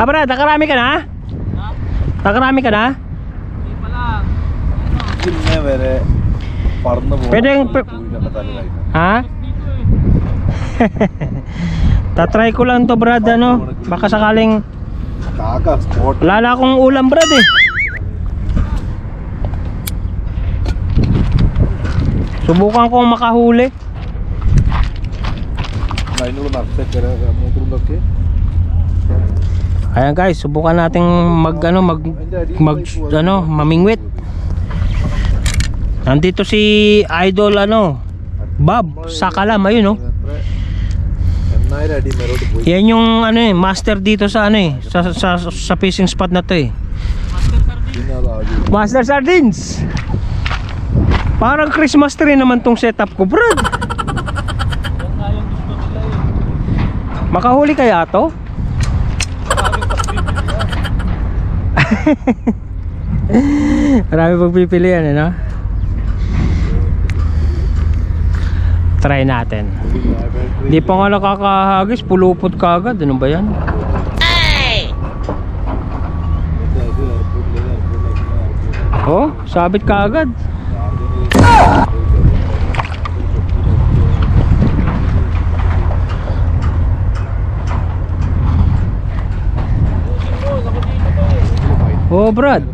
Brad, nakarami ka na? Nakarami ka na? Hindi pa lang. Hindi vere. Parno mo. Pwedeng... Ha? Tatry ko lang to Brad, ano? Baka sakaling... Kaka sport. Wala na akong ulam Brad eh. Subukan kong makahuli. Ayan guys, subukan nating mamingwit. Nandito si Idol Bob Sakalam, ayun Yan yung master dito sa sa fishing spot na to Master Sardines. Parang Christmas tree naman tong setup ko, Brad. Makahuli kaya to? Marami pagpipilian, Try natin. Di pa nga nakakahagis, pulupot kagad. Ano ba yan? Oh, sabit kagad. Oh, Brad.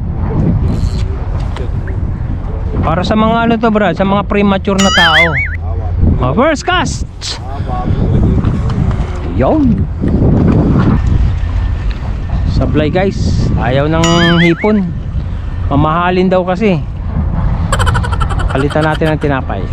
Para sa mga to, Brad, sa mga premature na tao. First cast. Yon. Sablay guys. Ayaw ng hipon. Mamahalin daw kasi. Palitan natin ng tinapay.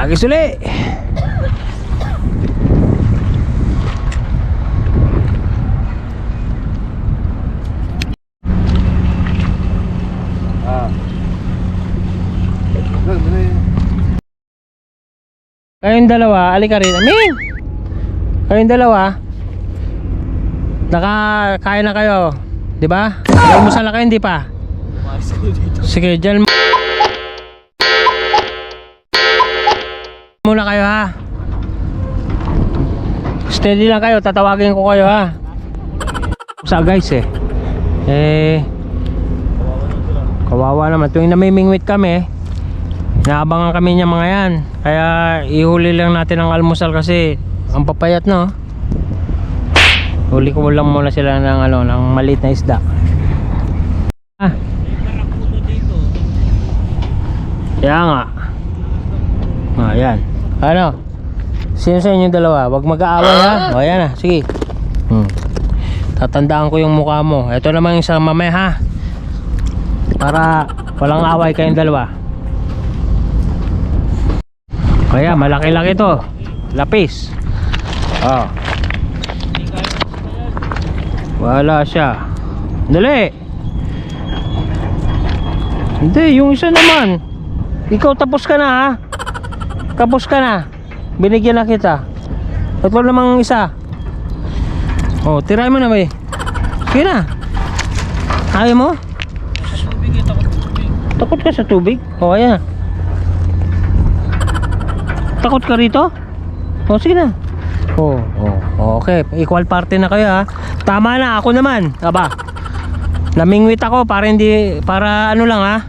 Agis uli. Kayong dalawa, alika rin. Amin! Kayong dalawa, nakakain na kayo, di ba? Almusal na kayo, hindi pa? Sige, dyan muna kayo ha. Steady lang kayo, tatawagin ko kayo ha. Sa guys kawawa naman. Tuwing namimingwit kami, naabangan kami niya mga yan. Kaya ihuli lang natin ang almusal kasi ang papayat huli ko lang muna sila ng ng maliit na isda. Kaya nga. Ayan. Sino sa inyong dalawa? Huwag mag-aaway ha. O ayan na, sige. Tatandaan ko yung mukha mo. Ito naman yung sa mamaya ha. Para walang away kayong dalawa. Kaya malaki-laki to. Lapis. Wala siya. Dali. Hindi, yung isa naman. Ikaw tapos ka na ha. Tapos ka na. Binigyan na kita. Ito namang isa. Tirahin mo na ba Sige na. Ayaw mo? Takot ka sa tubig? Ayan. Takot ka rito? Sige na. Okay. Equal party na kayo ha. Tama na, ako naman. Aba. Namingwit ako para lang ha.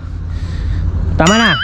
Tama na.